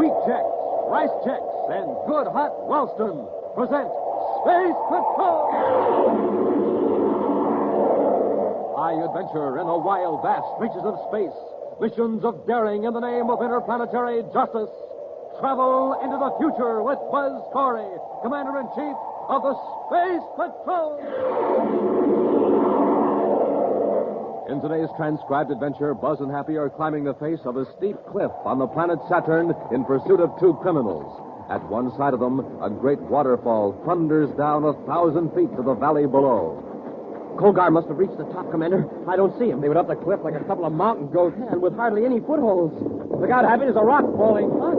Wheat Checks, Rice Checks, and Good Hot Ralston present Space Patrol! High adventure in the wild, vast reaches of space. Missions of daring in the name of interplanetary justice. Travel into the future with Buzz Corry, Commander-in-Chief of the Space Patrol! In today's transcribed adventure, Buzz and Happy are climbing the face of a steep cliff on the planet Saturn in pursuit of two criminals. At one side of them, a great waterfall thunders down 1,000 feet to the valley below. Colgar must have reached the top, Commander. I don't see him. They went up the cliff like a couple of mountain goats. And with hardly any footholds. Look out, Happy, there's a rock falling. Huh?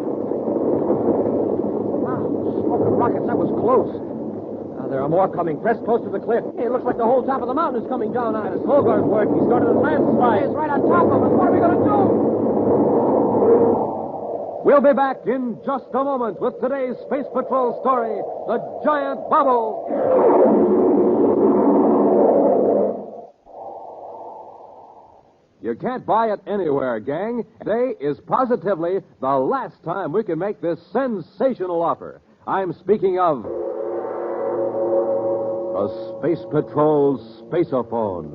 Wow, smoking rockets, that was close. There are more coming. Press close to the cliff. Hey, it looks like the whole top of the mountain is coming down on us. Colgar's work. He started a landslide. It's right on top of us. What are we going to do? We'll be back in just a moment with today's Space Patrol story, The Giant Bubble. You can't buy it anywhere, gang. Today is positively the last time we can make this sensational offer. I'm speaking of the Space Patrol Spaceophone.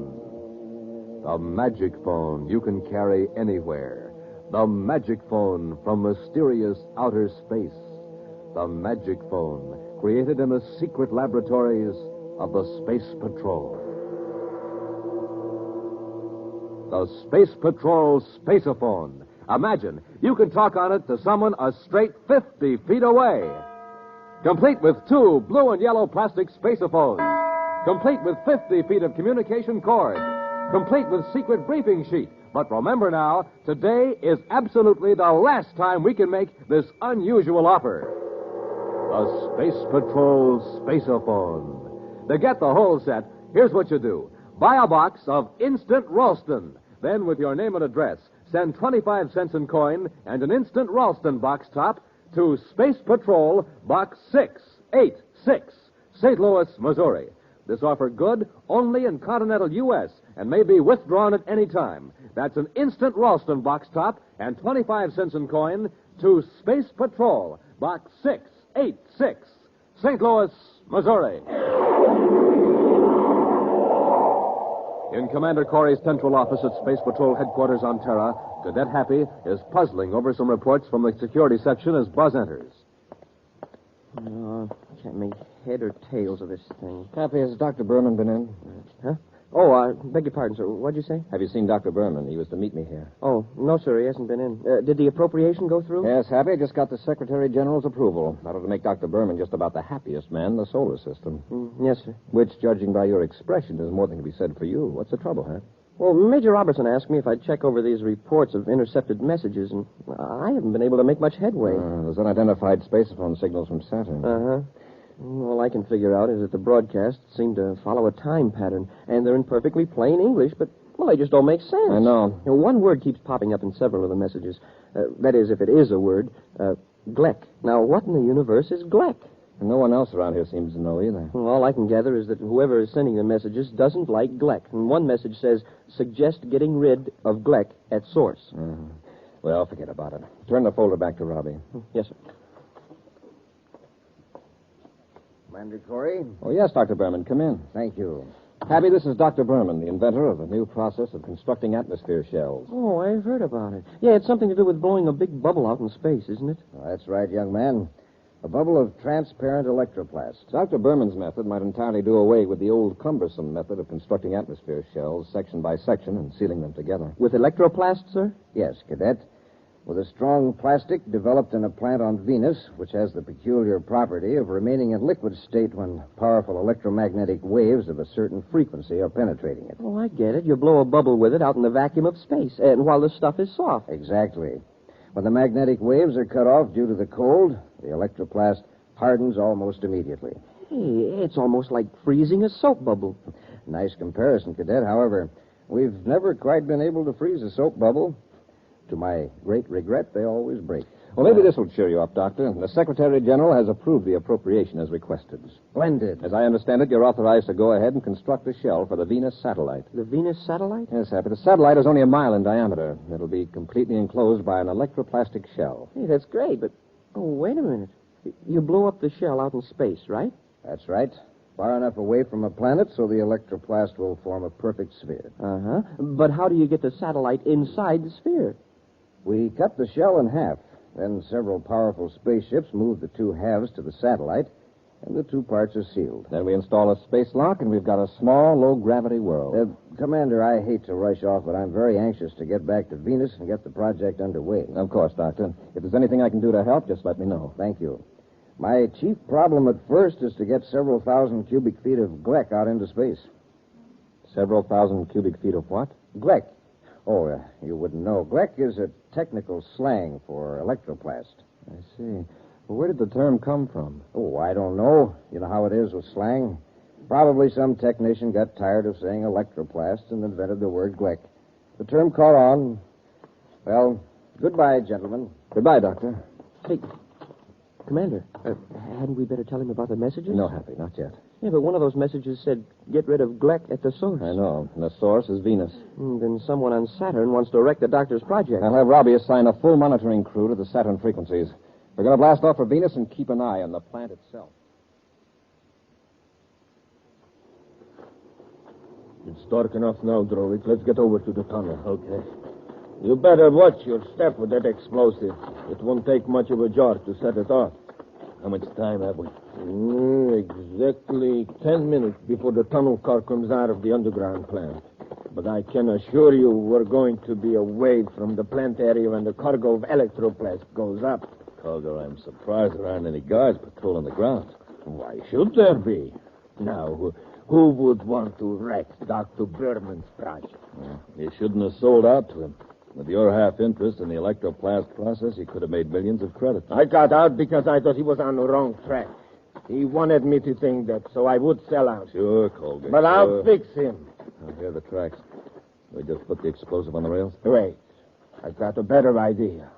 The magic phone you can carry anywhere. The magic phone from mysterious outer space. The magic phone created in the secret laboratories of the Space Patrol. The Space Patrol Spaceophone. Imagine, you can talk on it to someone a straight 50 feet away. Complete with two blue and yellow plastic spaceophones. Complete with 50 feet of communication cord. Complete with secret briefing sheet. But remember now, today is absolutely the last time we can make this unusual offer. The Space Patrol Spaceophone. To get the whole set, here's what you do. Buy a box of Instant Ralston. Then, with your name and address, send 25 cents in coin and an Instant Ralston box top to Space Patrol, Box 686, St. Louis, Missouri. This offer good only in continental U.S. and may be withdrawn at any time. That's an Instant Ralston box top and 25 cents in coin to Space Patrol, Box 686, St. Louis, Missouri. In Commander Corry's central office at Space Patrol headquarters on Terra, Cadet Happy is puzzling over some reports from the security section as Buzz enters. No, can't make head or tails of this thing. Happy, has Dr. Berman been in? Huh? Oh, beg your pardon, sir. What'd you say? Have you seen Dr. Berman? He was to meet me here. Oh, no, sir. He hasn't been in. Did the appropriation go through? Yes, Happy. I just got the Secretary General's approval. That'll make Dr. Berman just about the happiest man in the solar system. Yes, sir. Which, judging by your expression, is more than can be said for you. What's the trouble, huh? Well, Major Robertson asked me if I'd check over these reports of intercepted messages, and I haven't been able to make much headway. Those unidentified spaceophone signals from Saturn. Uh-huh. All I can figure out is that the broadcasts seem to follow a time pattern, and they're in perfectly plain English, but, well, they just don't make sense. I know. One word keeps popping up in several of the messages. That is, if it is a word, Gleck. Now, what in the universe is Gleck? And no one else around here seems to know either. Well, all I can gather is that whoever is sending the messages doesn't like Gleck. And one message says, suggest getting rid of Gleck at source. Well, forget about it. Turn the folder back to Robbie. Yes, sir. Commander Corry? Oh, yes, Dr. Berman. Come in. Thank you. Happy, this is Dr. Berman, the inventor of a new process of constructing atmosphere shells. Oh, I've heard about it. Yeah, it's something to do with blowing a big bubble out in space, isn't it? Oh, that's right, young man. A bubble of transparent electroplast. Dr. Berman's method might entirely do away with the old cumbersome method of constructing atmosphere shells section by section and sealing them together. With electroplast, sir? Yes, Cadet. With a strong plastic developed in a plant on Venus, which has the peculiar property of remaining in liquid state when powerful electromagnetic waves of a certain frequency are penetrating it. Oh, I get it. You blow a bubble with it out in the vacuum of space, and while the stuff is soft. Exactly. When the magnetic waves are cut off due to the cold, the electroplast hardens almost immediately. Hey, it's almost like freezing a soap bubble. Nice comparison, Cadet. However, we've never quite been able to freeze a soap bubble. To my great regret, they always break. Well, maybe this will cheer you up, Doctor. The Secretary General has approved the appropriation as requested. Splendid. As I understand it, you're authorized to go ahead and construct a shell for the Venus satellite. The Venus satellite? Yes, Happy. The satellite is only a mile in diameter. It'll be completely enclosed by an electroplastic shell. Hey, that's great, but... Oh, wait a minute. You blow up the shell out in space, right? That's right. Far enough away from a planet so the electroplast will form a perfect sphere. Uh-huh. But how do you get the satellite inside the sphere? We cut the shell in half. Then several powerful spaceships move the two halves to the satellite, and the two parts are sealed. Then we install a space lock, and we've got a small, low-gravity world. Commander, I hate to rush off, but I'm very anxious to get back to Venus and get the project underway. Of course, Doctor. If there's anything I can do to help, just let me know. Thank you. My chief problem at first is to get several thousand cubic feet of Gleck out into space. Several thousand cubic feet of what? Gleck. Oh, you wouldn't know. Gleck is a technical slang for electroplast. I see. Well, where did the term come from? Oh, I don't know. You know how it is with slang. Probably some technician got tired of saying electroplast and invented the word Gleck. The term caught on. Well, goodbye, gentlemen. Goodbye, Doctor. Hey, Commander, hadn't we better tell him about the messages? No, Happy, not yet. Yeah, but one of those messages said, get rid of Gleck at the source. I know. And the source is Venus. Then someone on Saturn wants to wreck the doctor's project. I'll have Robbie assign a full monitoring crew to the Saturn frequencies. We're going to blast off for Venus and keep an eye on the plant itself. It's dark enough now, Drovic. Let's get over to the tunnel. Okay. You better watch your step with that explosive. It won't take much of a jar to set it off. How much time have we? Exactly 10 minutes before the tunnel car comes out of the underground plant. But I can assure you we're going to be away from the plant area when the cargo of electroplast goes up. Cargo, I'm surprised there aren't any guards patrolling the grounds. Why should there be? Now, who would want to wreck Dr. Berman's project? You shouldn't have sold out to him. With your half interest in the electroplast process, he could have made millions of credits. I got out because I thought he was on the wrong track. He wanted me to think that, so I would sell out. Sure, Colby. But I'll fix him. Here are the tracks. We just put the explosive on the rails? Wait. I've got a better idea.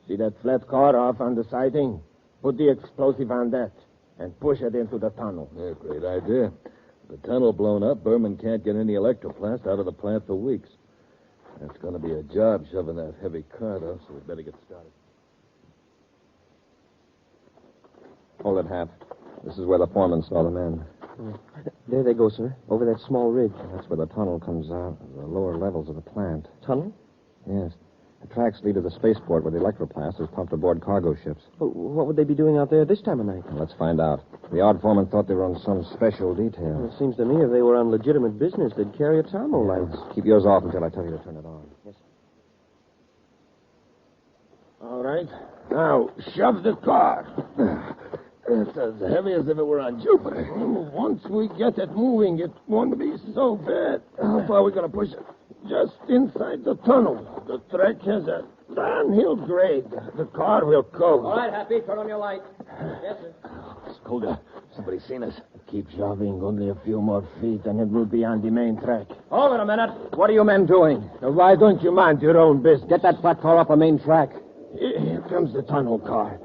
See that flat car off on the siding? Put the explosive on that and push it into the tunnel. Yeah, great idea. With the tunnel blown up, Berman can't get any electroplast out of the plant for weeks. It's going to be a job shoving that heavy car, though, so we'd better get started. Hold it, Hap. This is where the foreman saw the men. There they go, sir. Over that small ridge. That's where the tunnel comes out, the lower levels of the plant. Tunnel? Yes. The tracks lead to the spaceport where the electroplast is pumped aboard cargo ships. Well, what would they be doing out there this time of night? Well, let's find out. The odd foreman thought they were on some special detail. Well, it seems to me if they were on legitimate business, they'd carry a tunnel lights. Keep yours off until I tell you to turn it on. Yes, sir. All right. Now, shove the car. It's as heavy as if it were on Jupiter. Once we get it moving, it won't be so bad. How far are we going to push it? Just inside the tunnel. The track has a downhill grade. The car will coast. All right, Happy, turn on your light. Yes, sir. Skolda, somebody's seen us. Keep shoving only a few more feet, and it will be on the main track. Hold it a minute. What are you men doing? Now, why don't you mind your own business? Get that flat car off the main track. Here comes the tunnel car.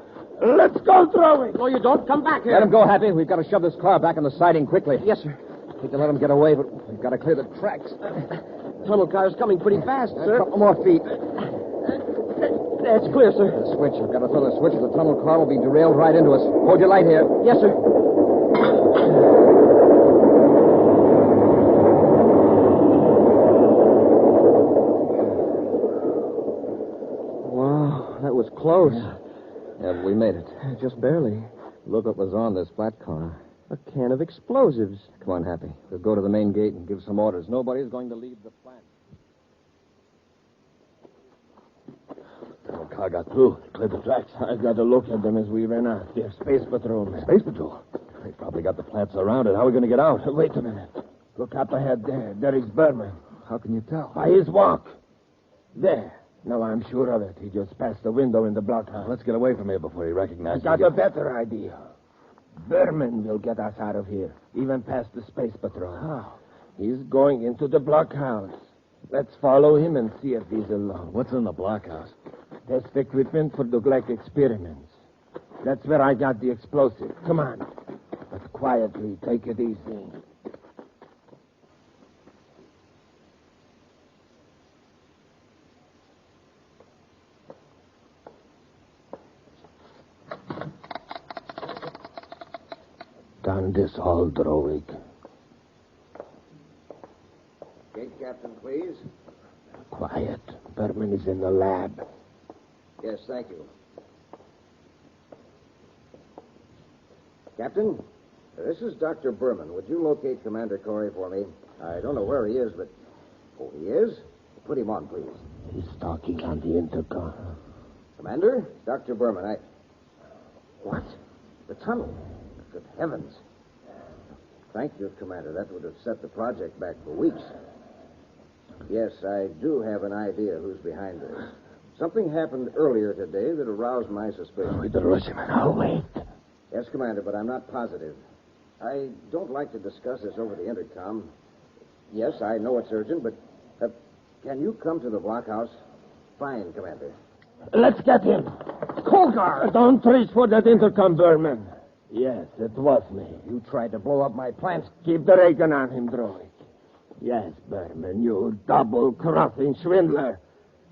Let's go through it. No, you don't. Come back here. Let him go, Happy. We've got to shove this car back on the siding quickly. Yes, sir. Hate to let him get away, but we've got to clear the tracks. Tunnel car's coming pretty fast, sir. A couple more feet. That's clear, sir. The switch. I've got to throw the switch, or the tunnel car will be derailed right into us. Hold your light here. Yes, sir. Wow, that was close. Yeah, but we made it. Just barely. Look what was on this flat car. A can of explosives. Come on, Happy. We'll go to the main gate and give some orders. Nobody's going to leave the plant. The car got through. Cleared the tracks. I got a look at them as we ran out. They're space patrolmen. Space Patrol? They probably got the plant surrounded. How are we going to get out? Wait a minute. Look up ahead there. There is Berman. How can you tell? By his walk. There. Now I'm sure of it. He just passed the window in the blockhouse. Let's get away from here before he I recognizes got us. a better idea. Berman will get us out of here, even past the space patrol. How? He's going into the blockhouse. Let's follow him and see if he's alone. What's in the blockhouse? Test equipment for the Gleck experiments. That's where I got the explosive. Come on. But quietly, take it easy. Done this all, Drowick. Gate captain, please. Quiet. Berman is in the lab. Yes, thank you. Captain, this is Dr. Berman. Would you locate Commander Corry for me? I don't know where he is, but... Oh, he is? Put him on, please. He's talking on the intercom. Commander? Dr. Berman, What? The tunnel? Good heavens. Thank you, Commander. That would have set the project back for weeks. Yes, I do have an idea who's behind this. Something happened earlier today that aroused my suspicion. We don't rush him, and I'll wait. Yes, Commander, but I'm not positive. I don't like to discuss this over the intercom. Yes, I know it's urgent, but can you come to the blockhouse? Fine, Commander. Let's get him. Colgar! Don't reach for that intercom, Berman. Yes, it was me. You tried to blow up my plant. Keep the ray gun on him, Drowick. Yes, Berman, you double-crossing swindler.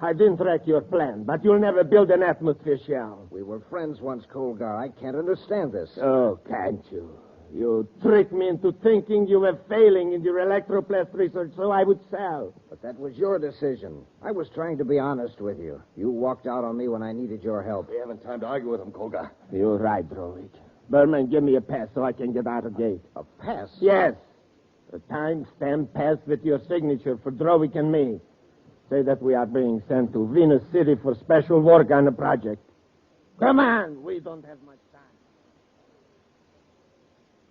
I didn't wreck your plan, but you'll never build an atmosphere shell. We were friends once, Colgar. I can't understand this. Oh, can't you? You tricked me into thinking you were failing in your electroplast research, so I would sell. But that was your decision. I was trying to be honest with you. You walked out on me when I needed your help. We haven't time to argue with him, Colgar. You're right, Drowick. Berman, give me a pass so I can get out of gate. A pass? Yes. A time-stamped pass with your signature for Drowick and me. Say that we are being sent to Venus City for special work on the project. Come on, we don't have much time.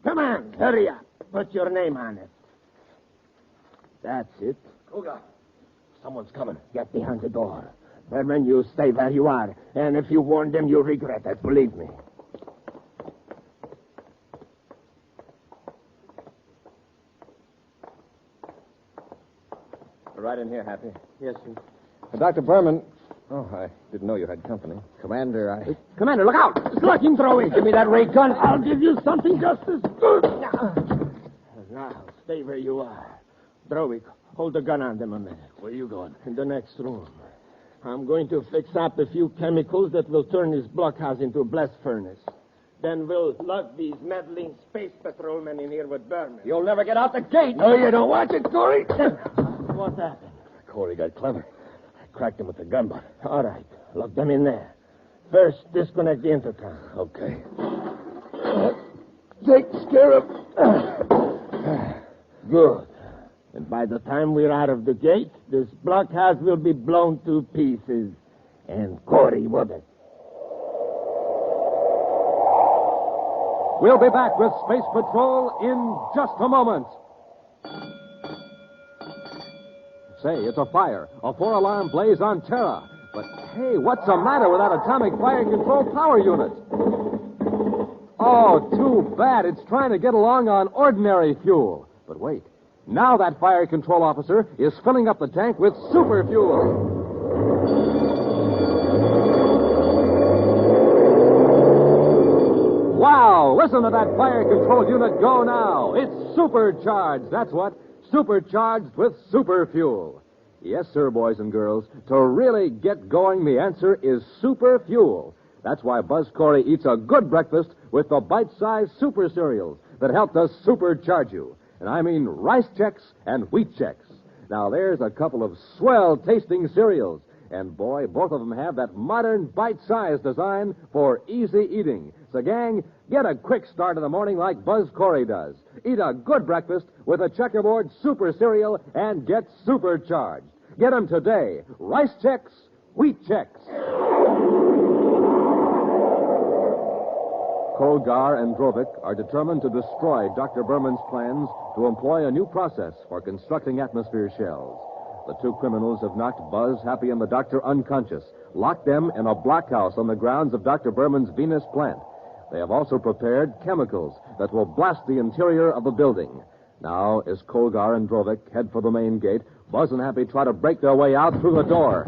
Come on, hurry up. Put your name on it. That's it. Colgar, someone's coming. Get behind the door. Berman, you stay where you are. And if you warn them, you'll regret it, believe me. Right in here, Happy. Yes, sir. Dr. Berman. Oh, I didn't know you had company. Commander, Commander, look out! It's looking, Drowick. Give me that ray gun. I'll give you something just as good. Now, stay where you are. Drowick, hold the gun on them a minute. Where are you going? In the next room. I'm going to fix up a few chemicals that will turn this blockhouse into a blast furnace. Then we'll lug these meddling space patrolmen in here with Berman. You'll never get out the gate. No, you don't watch it, Corey. What happened? Corey got clever. I cracked him with the gun butt. All right. Lock them in there. First, disconnect the intercom. Okay. Take care of... Good. And by the time we're out of the gate, this blockhouse will be blown to pieces. And Corey with it. We'll be back with Space Patrol in just a moment. Say, it's a fire. A 4-alarm blaze on Terra. But, hey, what's the matter with that atomic fire control power unit? Oh, too bad. It's trying to get along on ordinary fuel. But wait. Now that fire control officer is filling up the tank with super fuel. Wow! Listen to that fire control unit go now. It's supercharged. That's what. Supercharged with super fuel. Yes, sir, boys and girls. To really get going, the answer is super fuel. That's why Buzz Corry eats a good breakfast with the bite-sized super cereals that help to supercharge you. And I mean Rice Chex and Wheat Chex. Now, there's a couple of swell-tasting cereals. And, boy, both of them have that modern bite-sized design for easy eating. So, gang, get a quick start in the morning like Buzz Corry does. Eat a good breakfast with a checkerboard super cereal and get supercharged. Get them today. Rice Chex, Wheat Chex. Colgar and Drowick are determined to destroy Dr. Berman's plans to employ a new process for constructing atmosphere shells. The two criminals have knocked Buzz, Happy, and the doctor unconscious, locked them in a blockhouse on the grounds of Dr. Berman's Venus plant. They have also prepared chemicals that will blast the interior of the building. Now, as Colgar and Drowick head for the main gate, Buzz and Happy try to break their way out through the door.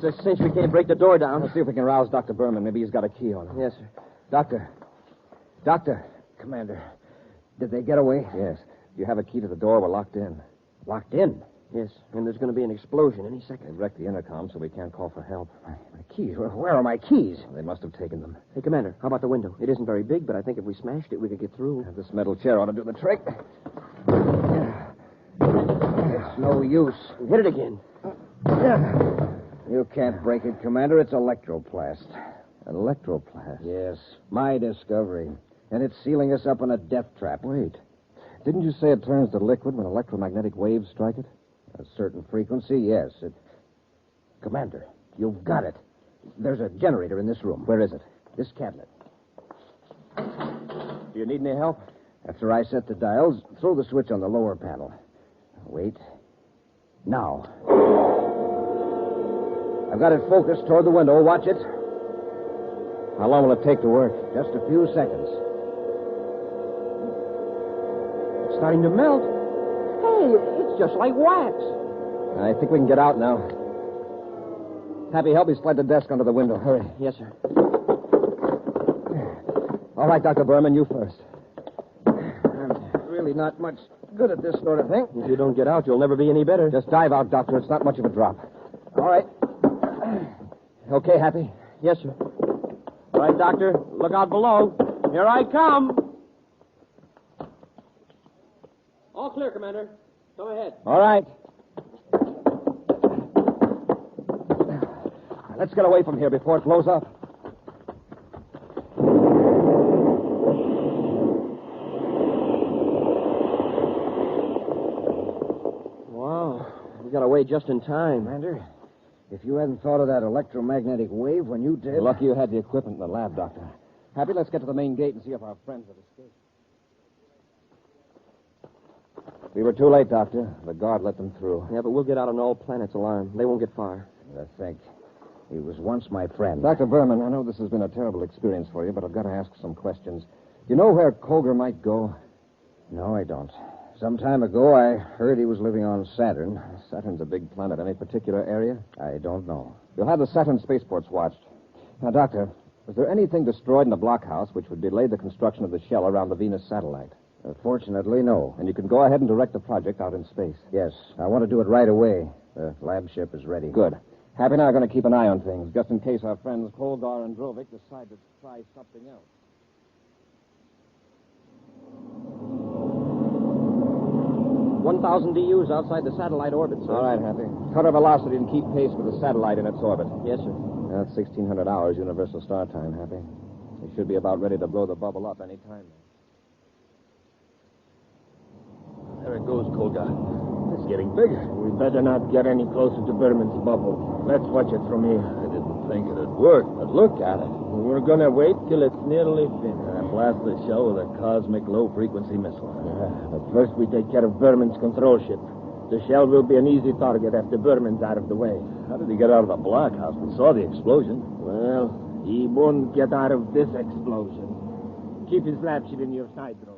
It's a cinch we can't break the door down. Let's see if we can rouse Dr. Berman. Maybe he's got a key on him. Yes, sir. Doctor. Commander, did they get away? Yes. Do you have a key to the door? We're locked in. Locked in? Yes, and there's going to be an explosion any They second. wrecked the intercom, so we can't call for help. My keys. Where are my keys? They must have taken them. Hey, Commander, how about the window? It isn't very big, but I think if we smashed it, we could get through. This metal chair ought to do the trick. It's no use. Hit it again. You can't break it, Commander. It's electroplast. Electroplast? Yes, my discovery. And it's sealing us up in a death trap. Wait. Didn't you say it turns to liquid when electromagnetic waves strike it? A certain frequency, yes. Commander, you've got it. There's a generator in this room. Where is it? This cabinet. Do you need any help? After I set the dials, throw the switch on the lower panel. Wait. Now. I've got it focused toward the window. Watch it. How long will it take to work? Just a few seconds. It's starting to melt. Hey, it's just like wax. I think we can get out now. Happy, help me slide the desk under the window. Hurry. Yes, sir. All right, Dr. Berman, you first. I'm really not much good at this sort of thing. If you don't get out, you'll never be any better. Just dive out, Doctor. It's not much of a drop. All right. Okay, Happy? Yes, sir. All right, Doctor. Look out below. Here I come. All clear, Commander. Go ahead. All right. Let's get away from here before it blows up. Wow. We got away just in time. Commander, if you hadn't thought of that electromagnetic wave when you did... Lucky you had the equipment in the lab, Doctor. Happy, let's get to the main gate and see if our friends have escaped. We were too late, Doctor. The guard let them through. Yeah, but we'll get out on all planets' alarm. They won't get far. I think he was once my friend. Dr. Berman, I know this has been a terrible experience for you, but I've got to ask some questions. Do you know where Colger might go? No, I don't. Some time ago, I heard he was living on Saturn. Saturn's a big planet. Any particular area? I don't know. You'll have the Saturn spaceports watched. Now, Doctor, was there anything destroyed in the blockhouse which would delay the construction of the shell around the Venus satellite? Fortunately, no. And you can go ahead and direct the project out in space. Yes, I want to do it right away. The lab ship is ready. Good. Happy and I are going to keep an eye on things, just in case our friends Kolgar and Drovik decide to try something else. 1,000 DUs outside the satellite orbit, sir. All right, Happy. Cut our velocity and keep pace with the satellite in its orbit. Yes, sir. That's 1,600 hours Universal Star Time, Happy. We should be about ready to blow the bubble up any time now. There it goes, Kolga. It's getting bigger. We better not get any closer to Berman's bubble. Let's watch it from here. I didn't think it'd work, but look at it. We're going to wait till it's nearly finished. Blast the shell with a cosmic low-frequency missile. But first we take care of Berman's control ship. The shell will be an easy target after Berman's out of the way. How did he get out of the blockhouse? We saw the explosion. Well, he won't get out of this explosion. Keep his lab ship in your side, Drovik.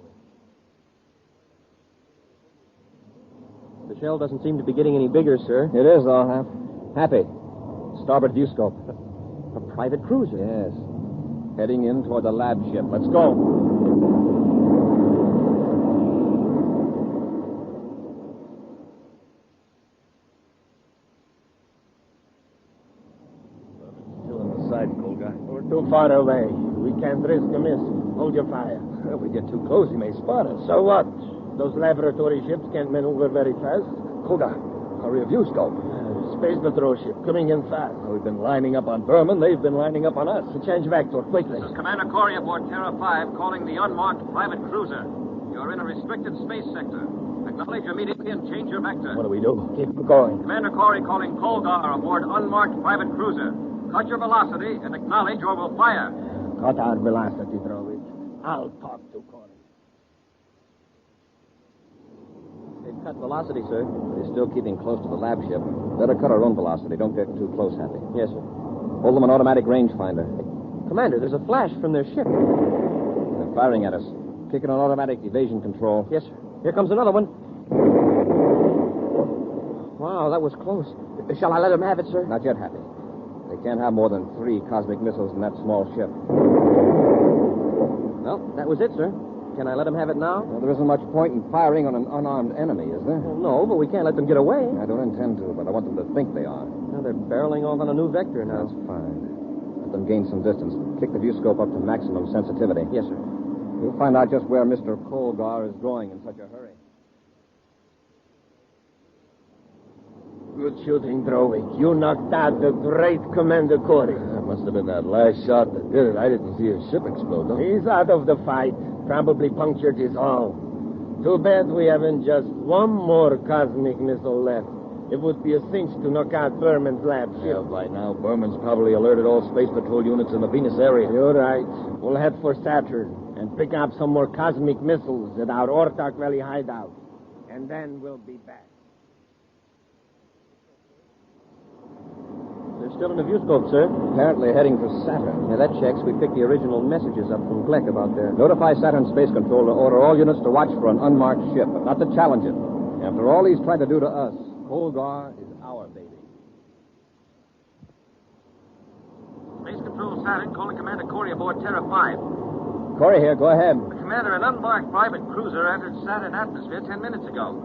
The shell doesn't seem to be getting any bigger, sir. It is, though, Happy. Starboard view scope. A private cruiser. Yes. Heading in toward the lab ship. Let's go. Still on the side, Kolga. We're too far away. We can't risk a miss. Hold your fire. If we get too close, he may spot us. So what? Those laboratory ships can't maneuver very fast. Kolga, a review scope. Space patrol ship coming in fast. We've been lining up on Berman. They've been lining up on us. Change vector quickly. This is Commander Corry aboard Terra 5 calling the unmarked private cruiser. You're in a restricted space sector. Acknowledge immediately and change your vector. What do we do? Keep going. Commander Corry calling Colgar aboard unmarked private cruiser. Cut your velocity and acknowledge or we'll fire. Cut our velocity, Drovik. I'll talk to Corry. They've cut velocity, sir. They're still keeping close to the lab ship. Better cut our own velocity. Don't get too close, Happy. Yes, sir. Hold them an automatic rangefinder. Commander, there's a flash from their ship. They're firing at us. Kicking on automatic evasion control. Yes, sir. Here comes another one. Wow, that was close. Shall I let him have it, sir? Not yet, Happy. They can't have more than 3 cosmic missiles in that small ship. Well, that was it, sir. Can I let them have it now? Well, there isn't much point in firing on an unarmed enemy, is there? Well, no, but we can't let them get away. I don't intend to, but I want them to think they are. Now they're barreling off on a new vector now. That's fine. Let them gain some distance. Kick the viewscope up to maximum sensitivity. Yes, sir. We'll find out just where Mr. Colgar is going in such a hurry. Good shooting, Drovik. You knocked out the great Commander Corry. That must have been that last shot that did it. I didn't see his ship explode, though. He's out of the fight. Probably punctured his hull. Too bad we haven't just one more cosmic missile left. It would be a cinch to knock out Berman's lab ship. Yeah, by now, Berman's probably alerted all Space Patrol units in the Venus area. You're right. We'll head for Saturn and pick up some more cosmic missiles at our Ortak Valley hideout. And then we'll be back. They're still in the viewscope, sir. Apparently heading for Saturn. Yeah, that checks. We picked the original messages up from Gleck about their... Notify Saturn Space Control to order all units to watch for an unmarked ship, but not to challenge it. After all he's tried to do to us, Colgar is our baby. Space Control Saturn calling Commander Corry aboard Terra 5. Corey here, go ahead. Commander, an unmarked private cruiser entered Saturn atmosphere 10 minutes ago.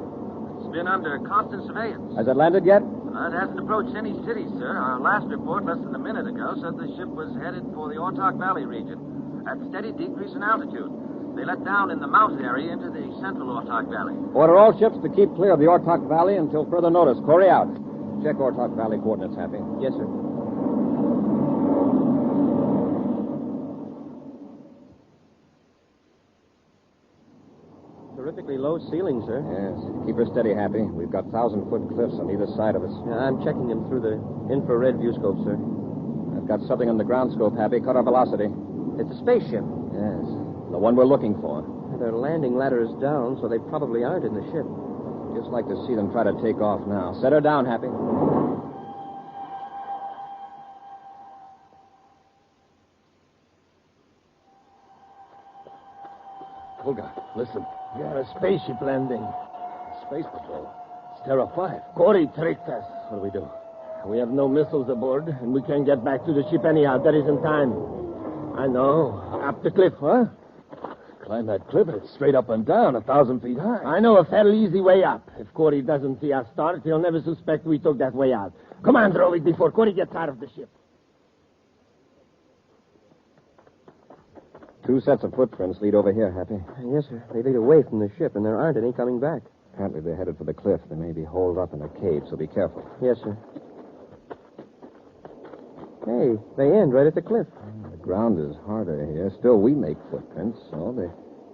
It's been under constant surveillance. Has it landed yet? It hasn't approached any cities, sir. Our last report, less than a minute ago, said the ship was headed for the Ortak Valley region at steady decrease in altitude. They let down in the mountain area into the central Ortak Valley. Order all ships to keep clear of the Ortak Valley until further notice. Corey out. Check Ortak Valley coordinates, Happy. Yes, sir. Terrifically low ceiling, sir. Yes. Keep her steady, Happy. We've got 1,000-foot cliffs on either side of us. Yeah, I'm checking them through the infrared viewscope, sir. I've got something on the ground scope, Happy. Cut our velocity. It's a spaceship. Yes. The one we're looking for. Their landing ladder is down, so they probably aren't in the ship. Just like to see them try to take off now. Set her down, Happy. Colgar, listen. Got a spaceship landing. Space Patrol. It's Terra 5. Corry tricked us. What do we do? We have no missiles aboard, and we can't get back to the ship anyhow. There isn't time. I know. Up the cliff, huh? Climb that cliff. It's straight up and down, 1,000 feet high. I know a fairly easy way up. If Corry doesn't see us start, he'll never suspect we took that way out. Come on, Drovik, before Corry gets out of the ship. 2 sets of footprints lead over here, Happy. Yes, sir. They lead away from the ship, and there aren't any coming back. Apparently they're headed for the cliff. They may be holed up in a cave, so be careful. Yes, sir. Hey, they end right at the cliff. The ground is harder here. Still, we make footprints, so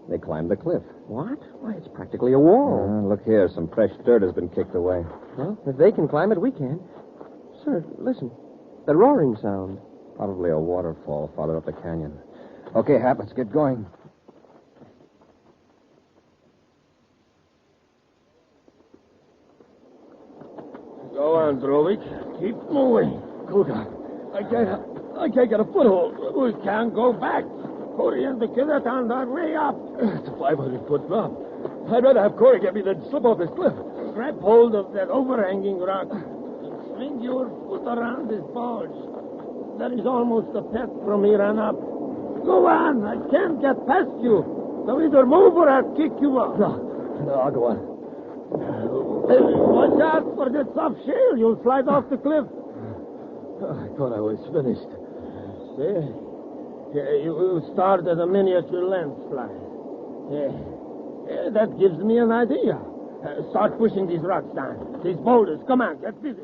they climb the cliff. What? Why, it's practically a wall. Look here. Some fresh dirt has been kicked away. Well, if they can climb it, we can. Sir, listen. The roaring sound. Probably a waterfall followed up the canyon. Okay, Hap, let's get going. Go on, Drovik. Keep moving. Colgar, I can't get a foothold. We can't go back. Corry and the cadet on their way up. It's a 500-foot drop. I'd rather have Corey get me than slip off this cliff. Grab hold of that overhanging rock. Swing your foot around this bulge. That is almost a pet from here on up. Go on. I can't get past you. So either move or I'll kick you up. No, I'll go on. Watch out for that soft shale. You'll slide off the cliff. I thought I was finished. See? Yeah, you start at a miniature landslide. Yeah, that gives me an idea. Start pushing these rocks down. These boulders. Come on, get busy.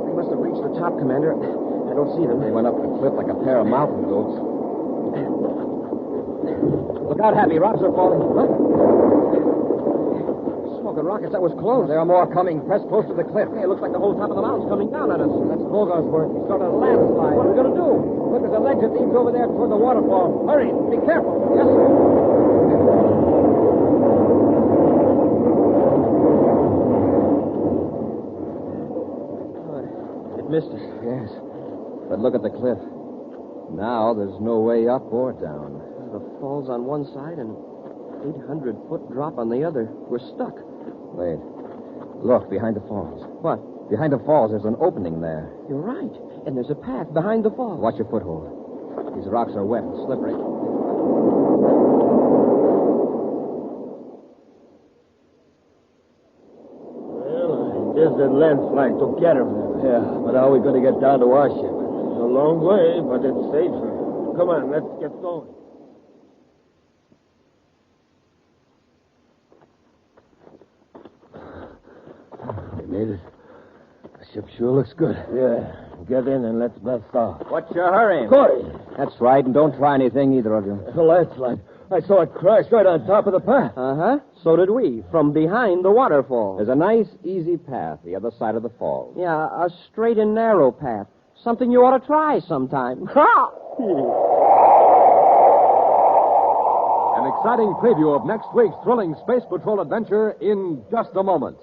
They must have reached the top, Commander. I don't see them. They went up the cliff like a pair of mountain goats. Look out, Happy. Rocks are falling. What? Smoking rockets. That was close. There are more coming. Press close to the cliff. Hey, it looks like the whole top of the mountain's coming down at us. That's Colgar's work. He started a landslide. What are we going to do? Look, there's a ledge that leads over there toward the waterfall. Hurry. Be careful. Yes, sir. It missed us. Yes. But look at the cliff. Now there's no way up or down. The fall's on one side and 800-foot drop on the other. We're stuck. Wait. Look, behind the falls. What? Behind the falls, there's an opening there. You're right. And there's a path behind the falls. Watch your foothold. These rocks are wet and slippery. Well, I guess that landslide took care of them. Yeah, but how are we going to get down to our ship? It's a long way, but it's safer. Come on, let's get going. We made it. The ship sure looks good. Yeah, get in and let's blast off. What's your hurry? Corey! That's right, and don't try anything, either of you. The landslide. I saw it crash right on top of the path. Uh-huh. So did we, from behind the waterfall. There's a nice, easy path the other side of the falls. Yeah, a straight and narrow path. Something you ought to try sometime. Ha! An exciting preview of next week's thrilling Space Patrol adventure in just a moment.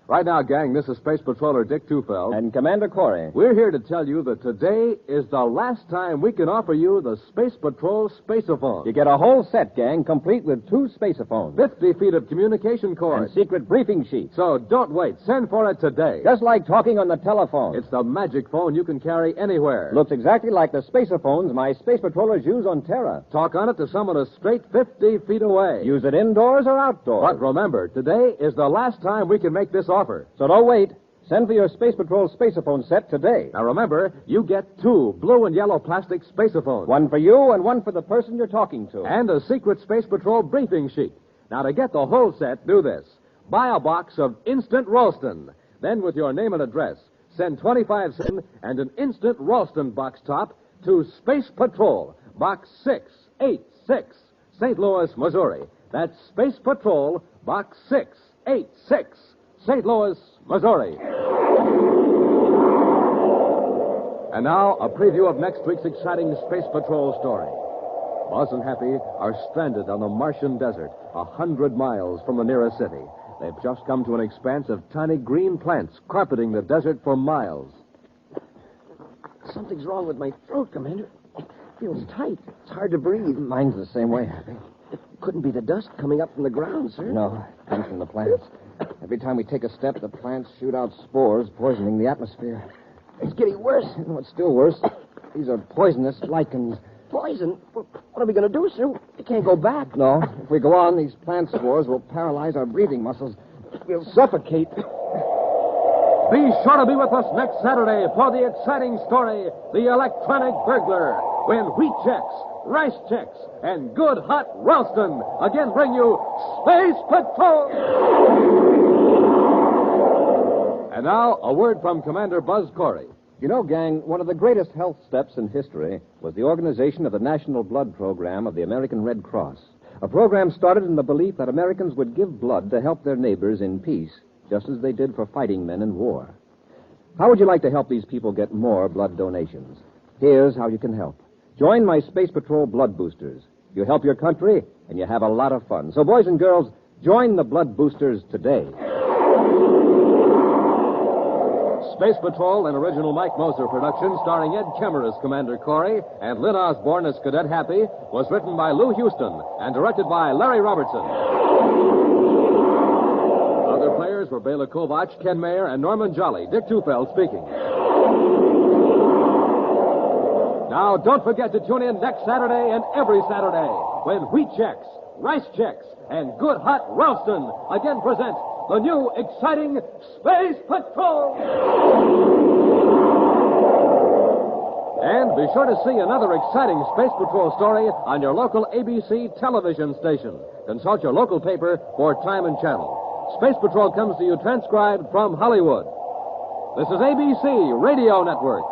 Right now, gang, this is Space Patroller Dick Tufeld. And Commander Corry. We're here to tell you that today is the last time we can offer you the Space Patrol Spaceophone. You get a whole set, gang, complete with 2 spacephones. 50 feet of communication cords. And secret briefing sheets. So don't wait. Send for it today. Just like talking on the telephone. It's the magic phone you can carry anywhere. Looks exactly like the spacephones my space patrollers use on Terra. Talk on it to someone a straight 50 feet away. Use it indoors or outdoors. But remember, today is the last time we can make this offer. So don't wait. Send for your Space Patrol spaceophone set today. Now remember, you get 2 blue and yellow plastic spacephones. One for you and one for the person you're talking to. And a secret Space Patrol briefing sheet. Now to get the whole set, do this. Buy a box of Instant Ralston. Then with your name and address, send 25 cents and an Instant Ralston box top to Space Patrol, Box 686, St. Louis, Missouri. That's Space Patrol, Box 686, St. Louis, Missouri. And now, a preview of next week's exciting Space Patrol story. Buzz and Happy are stranded on the Martian desert, 100 miles from the nearest city. They've just come to an expanse of tiny green plants carpeting the desert for miles. Something's wrong with my throat, Commander. It feels tight. It's hard to breathe. Mine's the same way, Happy. It couldn't be the dust coming up from the ground, sir. No, comes from the plants. Every time we take a step, the plants shoot out spores, poisoning the atmosphere. It's getting worse. And what's still worse, these are poisonous lichens. Poison? What are we going to do, sir? We can't go back. No, if we go on, these plant spores will paralyze our breathing muscles. We'll suffocate. Be sure to be with us next Saturday for the exciting story, The Electronic Burglar, when wheat checks, rice checks, and good hot Ralston again bring you Space Patrol! And now, a word from Commander Buzz Corry. You know, gang, one of the greatest health steps in history was the organization of the National Blood Program of the American Red Cross. A program started in the belief that Americans would give blood to help their neighbors in peace, just as they did for fighting men in war. How would you like to help these people get more blood donations? Here's how you can help. Join my Space Patrol Blood Boosters. You help your country, and you have a lot of fun. So, boys and girls, join the Blood Boosters today. Space Patrol, an original Mike Moser production starring Ed Kemmer as Commander Corry and Lynn Osborn as Cadet Happy, was written by Lou Houston and directed by Larry Robertson. Other players were Bela Kovac, Ken Mayer, and Norman Jolly. Dick Tufeld speaking. Now, don't forget to tune in next Saturday and every Saturday when wheat checks, rice checks, and good hot Ralston again present the new exciting Space Patrol. And be sure to see another exciting Space Patrol story on your local ABC television station. Consult your local paper for time and channel. Space Patrol comes to you transcribed from Hollywood. This is ABC Radio Network.